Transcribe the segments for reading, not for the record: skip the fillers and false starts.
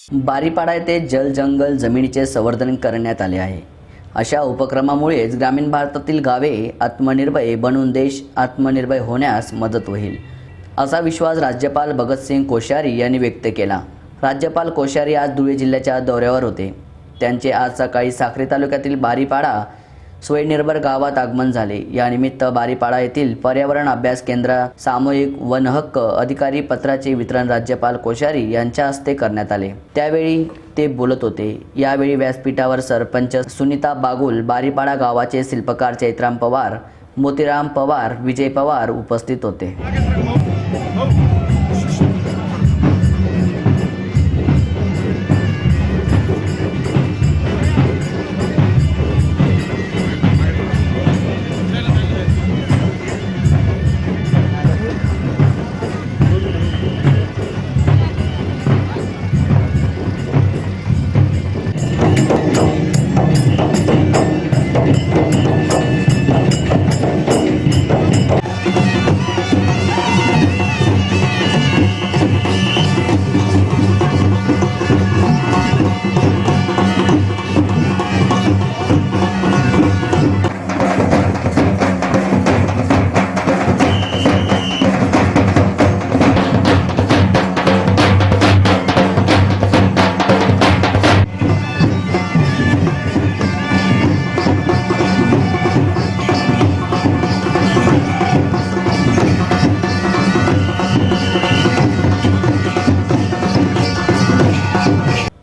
बारीपाडा येथे जल जंगल जमिनीचे संवर्धन करण्यात आले आहे। अशा उपक्रमामुळेच ग्रामीण भारतातील गावे आत्मनिर्भर बनून देश आत्मनिर्भर होण्यास मदत होईल, असा विश्वास राज्यपाल भगतसिंग कोश्यारी यांनी व्यक्त केला। राज्यपाल कोश्यारी आज धुळे जिल्ह्याच्या दौऱ्यावर होते। त्यांचे आज सकाळी साक्री तालुक्यातील बारीपाडा स्वयंनिर्भर गावात आगमन झाले। या निमित्त बारीपाडा येथील पर्यावरण अभ्यास केंद्र सामूहिक वन हक्क अधिकारी पत्राचे वितरण राज्यपाल कोश्यारी यांच्या हस्ते करण्यात आले। त्यावेळी ते बोलत होते। यावेळी व्यासपीठावर सरपंच सुनीता बागुल, बारीपाडा गावाचे शिल्पकार चैत्राम पवार, मोतीराम पवार, विजय पवार उपस्थित होते।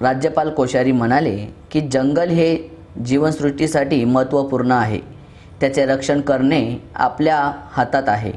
राज्यपाल कोश्यारी म्हणाले की जंगल हे जीवनसृष्टीसाठी महत्त्वपूर्ण आहे। त्याचे रक्षण करणे आपल्या हातात आहे।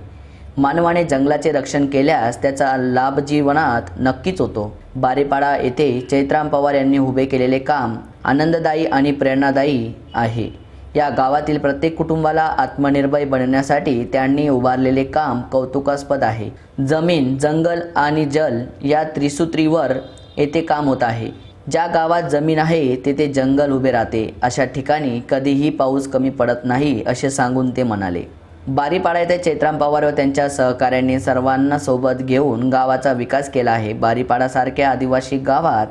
मानवाने जंगलाचे रक्षण केल्यास त्याचा लाभ जीवनात नक्कीच होतो। बारीपाडा येथे चैत्राम पवार यांनी उभे केलेले काम आनंददायी आणि प्रेरणादायी आहे। या गावातील प्रत्येक कुटुंबाला आत्मनिर्भर बनवण्यासाठी त्यांनी उभारलेले काम कौतुकास्पद आहे। जमीन, जंगल आणि जल या त्रिसूत्रीवर येथे काम होत आहे। ज्या गावात जमीन आहे तेथे जंगल उभे राहते। अशा ठिकाणी कधीही पाऊस कमी पडत नाही, असे सांगून ते म्हणाले। बारीपाडा येथे चैत्राम पवार व त्यांच्या सहकाऱ्यांनी सर्वांना सोबत घेऊन गावाचा विकास केला आहे। बारीपाडासारख्या आदिवासी गावात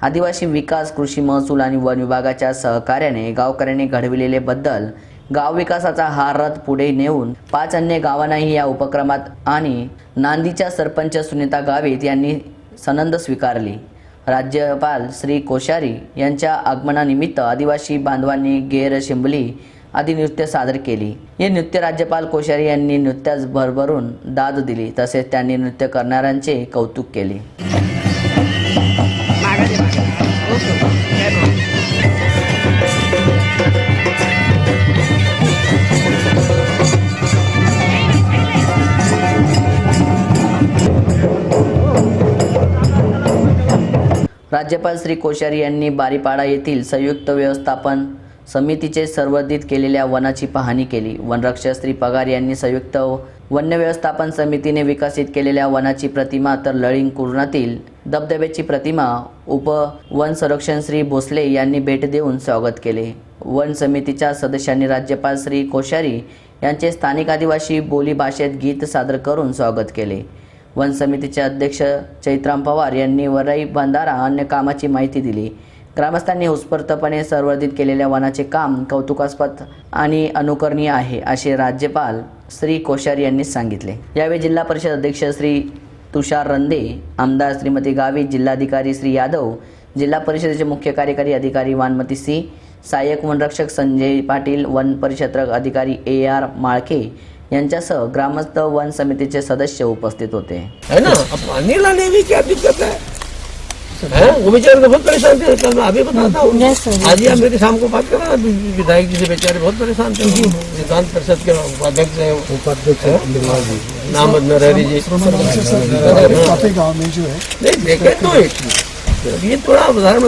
आदिवासी विकास, कृषी, महसूल आणि वन विभागाच्या सहकार्याने गावकऱ्यांनी घडविलेले बदल गाव विकासाचा हा रथ पुढे नेऊन 5 अन्य गावांनाही या उपक्रमात आणि नांदीच्या सरपंच सुनीता गावित यांनी सनंद स्वीकारली। राज्यपाल श्री कोश्यारी यांच्या आगमनानिमित्त आदिवासी बांधवांनी गेर, शिंबली आदी नृत्य सादर केली। हे नृत्य राज्यपाल कोश्यारी यांनी नृत्यास भरभरून दाद दिली, तसेच त्यांनी नृत्य करणाऱ्यांचे कौतुक केले। राज्यपाल श्री कोश्यारी यांनी बारीपाडा येथील संयुक्त व्यवस्थापन समितीचे संवर्धित केलेल्या वनाची पाहणी केली। वनरक्षक श्री पगार यांनी संयुक्त वन्य व्यवस्थापन समितीने विकसित केलेल्या वनाची प्रतिमा तर लळिंग कुर्णातील धबधब्याची प्रतिमा उपवन संरक्षण श्री भोसले यांनी भेट देऊन स्वागत केले। वन समितीच्या सदस्यांनी राज्यपाल श्री कोश्यारी यांचे स्थानिक आदिवासी बोली भाषेत गीत सादर करून स्वागत केले। वन समितीचे अध्यक्ष चैत्राम पवार यांनी वराई बंधारा अन्य कामाची माहिती दिली। ग्रामस्थांनी उत्स्फूर्तपणे संवर्धित केलेल्या वनाचे काम कौतुकास्पद आणि अनुकरणीय आहे, असे राज्यपाल श्री कोश्यारी यांनी सांगितले। यावेळी जिल्हा परिषद अध्यक्ष श्री तुषार रंदे, आमदार श्रीमती गावित, जिल्हाधिकारी श्री यादव, जिल्हा परिषदेचे मुख्य कार्यकारी अधिकारी वानमती सी, सहाय्यक वनरक्षक संजय पाटील, वन परिक्षेत्र अधिकारी AR माळके यांच्यासह ग्रामस्थ वन समितीचे सदस्य उपस्थित होते। है ना, अब पानी लाने में क्या दिक्कत है? वो बेचारे तो बहुत परेशान थे। कल मैं अभी बताता हूँ, आज ही हम मेरी शाम को बात कर रहा विधायक जी से, बेचारे बहुत परेशान थे। विधान परिषद के उपाध्यक्ष है, नाम नरहरी जी, काफी गाँव में जो है नहीं देखे तो ये थोड़ा उदाहरण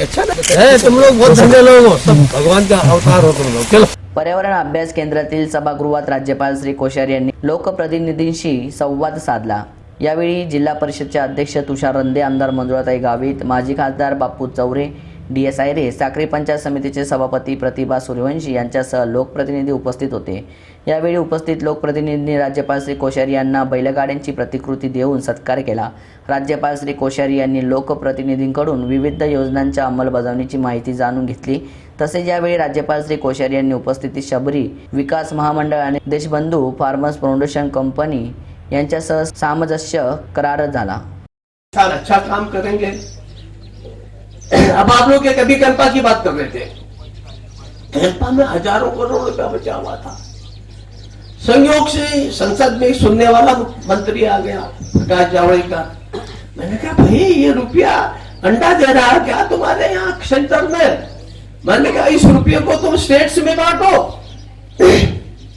अच्छा है। तुम लोग बहुत धन्य लोग हो, सब भगवान का अवतार हो तुम लोग। चलो। पर्यावरण अभ्यास केंद्रातील सभागृहात राज्यपाल श्री कोश्यारी यांनी लोकप्रतिनिधींशी संवाद साधला। यावेळी जिल्हा परिषदचे अध्यक्ष तुषार रंदे, आमदार मंजुळाताई गावित, माजी खासदार बापू चौरे, DS आयरे, साक्री पंचायत समितीचे सभापती प्रतिभा सूर्यवंशी यांच्यासह लोकप्रतिनिधी उपस्थित होते। यावेळी उपस्थित लोकप्रतिनिधींनी राज्यपाल श्री कोश्यारी यांना बैलगाड्यांची प्रतिकृती देऊन सत्कार केला। राज्यपाल श्री कोश्यारी यांनी लोकप्रतिनिधींकडून विविध योजनांच्या अंमलबजावणीची माहिती जाणून घेतली। तसेच यावेळी राज्यपाल श्री कोश्यारी यांनी उपस्थित शबरी विकास महामंडळ आणि देशबंधू फार्मर्स फाउंडेशन कंपनी यांच्यासह सामंजस्य करार झाला। अच्छा काम करेंगे। अब आप लोग कभी कल्पा की बात कर रहे थे, कल्पा में हजारों करोड़ रुपया बचा हुआ था। संयोग से संसद में सुनने वाला मंत्री आ गया, प्रकाश जावड़ेकर। मैंने कहा भाई ये रुपया अंडा दे रहा है क्या तुम्हारे यहाँ सेंटर में? मैंने कहा इस रुपये को तुम स्टेट्स में बांटो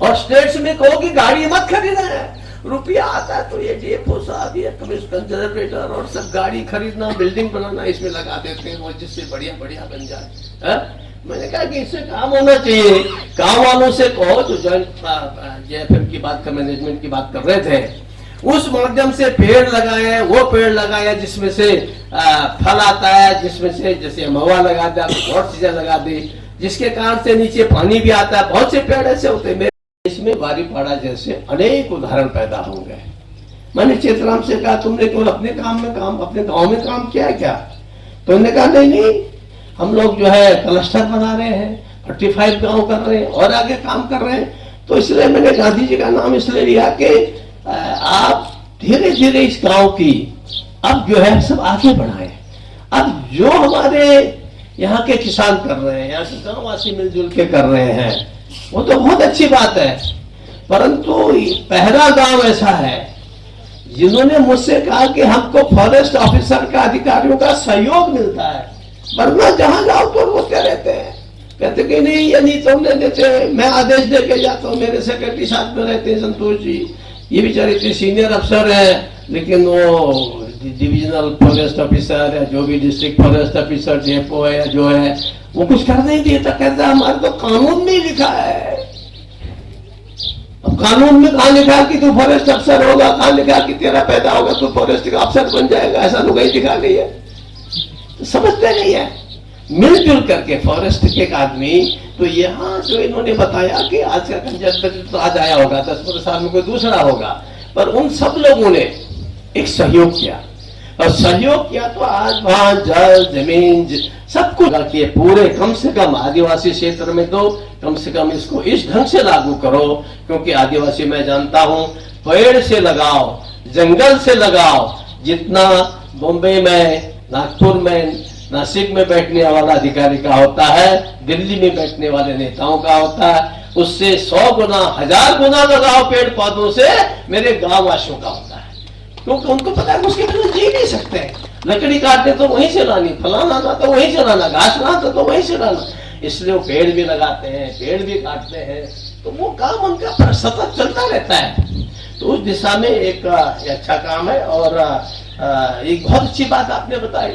और स्टेट्स में कहो कि गाड़ी मत खरीदना है। रुपया आता है तो ये डेपो साहब, ये कंजर्वेटर और सब गाड़ी खरीदना, बिल्डिंग बनाना इसमें लगा देते हैं, वो जिससे बढ़िया बढ़िया बन जाए। मैंने कहा कि इससे काम होना चाहिए। गांव वालों से कहो, जो JFM की बात का मैनेजमेंट की बात कर रहे थे, उस माध्यम से पेड़ लगाए, वो पेड़ लगाया जिसमें से फल आता है, जिसमें से जैसे महुआ लगा दिया, बहुत चीजें लगा दी, जिसके कारण से नीचे पानी भी आता है। बहुत से पेड़ ऐसे होते हैं। इसमें बारीपाड़ा जैसे अनेक उदाहरण पैदा होंगे। मैंने चेतराम से कहा तुमने केवल अपने गांव में काम किया है क्या? तो उन्होंने कहा नहीं, हम लोग जो है क्लस्टर बना रहे हैं, 45 गांव कर रहे हैं और आगे काम कर रहे हैं। तो इसलिए मैंने गांधी जी का नाम इसलिए लिया कि आप धीरे धीरे इस गांव की अब जो है सब आगे बढ़ाए। अब जो हमारे यहाँ के किसान कर रहे हैं, यहाँ के गाँववासी मिलजुल के कर रहे हैं, वो तो बहुत अच्छी बात है। परंतु पहला गांव ऐसा है जिन्होंने मुझसे कहा कि हमको फॉरेस्ट ऑफिसर का, अधिकारियों का सहयोग मिलता है, वरना जहां जाओ तो रोते रहते हैं, कहते कि नहीं ये नहीं तुमने देते, मैं आदेश दे के जाता हूँ। मेरे सेक्रेटरी साथ में रहते हैं संतोष जी, ये बेचारे इतने सीनियर अफसर है, लेकिन वो डिविजनल फॉरेस्ट ऑफिसर या जो भी डिस्ट्रिक्ट फॉरेस्ट ऑफिसर डेपो है या जो है, वो कुछ कर नहीं देता। कहता हमारे तो कानून में लिखा है। अब कानून में कहा लिखा कि तू फॉरेस्ट अफसर होगा, कहा लिखा कि तेरा पैदा होगा तू फॉरेस्ट का अफसर बन जाएगा, ऐसा तो कहीं लिखा नहीं है। तो समझते नहीं है। मिलजुल करके फॉरेस्ट के एक आदमी, तो यहाँ जो इन्होंने बताया कि आज का कंजर्वेटर तो आज आया होगा, 10-15 साल में कोई दूसरा होगा, पर उन सब लोगों ने एक सहयोग किया और सहयोग किया तो आज वहां जल जमीन सब कुछ किए। पूरे कम से कम आदिवासी क्षेत्र में तो कम से कम इसको इस ढंग से लागू करो, क्योंकि आदिवासी मैं जानता हूं पेड़ से लगाओ, जंगल से लगाओ। जितना बॉम्बे में, नागपुर में, नासिक में बैठने वाला अधिकारी का होता है, दिल्ली में बैठने वाले नेताओं का होता है, उससे 100 गुना 1000 गुना लगाओ पेड़ पौधों से मेरे गांव वासियों का होता है। क्योंकि उनको पता है उसके बिना जी नहीं सकते। लकड़ी काटते तो वहीं से लानी, फलाना ना तो वहीं से लाना, घास लाना तो वहीं से लाना। इसलिए वो पेड़ भी लगाते हैं, पेड़ भी काटते हैं, तो वो काम उनका सतत चलता रहता है। तो उस दिशा में एक अच्छा काम है। और एक बहुत अच्छी बात आपने बताई,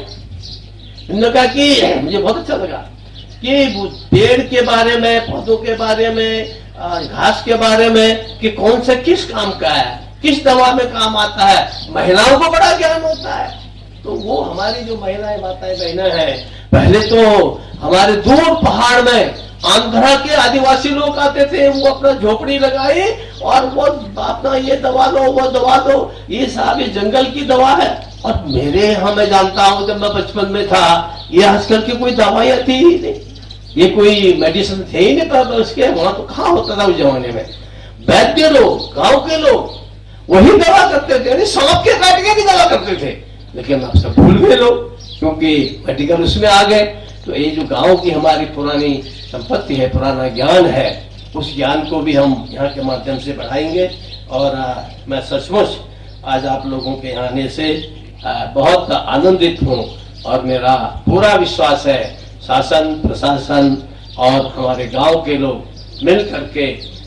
उन्होंने कहा कि मुझे बहुत अच्छा लगा कि पेड़ के बारे में, पौधों के बारे में, घास के बारे में, कि कौन सा किस काम का है, किस दवा में काम आता है। महिलाओं को बड़ा ज्ञान होता है। तो वो हमारी जो महिलाएं, माताएं, बहनें हैं, पहले तो हमारे दूर पहाड़ में आंध्रा के आदिवासी लोग आते थे, वो अपना झोपड़ी लगाए और वो अपना ये दवा लो, वो दवा दो, ये साहब ये जंगल की दवा है। और मेरे यहाँ मैं जानता हूँ जब मैं बचपन में था, ये आजकल की कोई दवाइयाँ थी ही नहीं, ये कोई मेडिसिन थे ही नहीं। पर उसके वहां तो कहाँ होता था उस जमाने में? वैद्य लोग, गांव के लोग वही दवा करते थे, सांप के काट के भी दवा करते थे। लेकिन अब सब भूल गए लोग, क्योंकि मेडिकल उसमें आ गए। तो ये जो गांव की हमारी पुरानी संपत्ति है, पुराना ज्ञान है, उस ज्ञान को भी हम यहाँ के माध्यम से बढ़ाएंगे। और मैं सचमुच आज आप लोगों के यहाँ आने से बहुत आनंदित हूँ। और मेरा पूरा विश्वास है शासन, प्रशासन और हमारे गांव के लोग मिल करके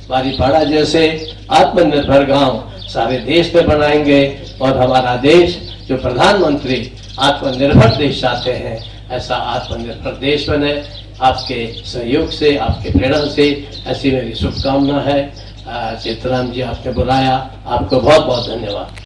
बारीपाड़ा जैसे आत्मनिर्भर गांव सारे देश में बनाएंगे। और हमारा देश जो प्रधानमंत्री आत्मनिर्भर देश चाहते हैं, ऐसा आत्मनिर्भर देश बने। आपके सहयोग से, आपके प्रेरणा से ऐसी मेरी शुभकामना है। सीताराम जी आपने बुलाया, आपको बहुत बहुत धन्यवाद।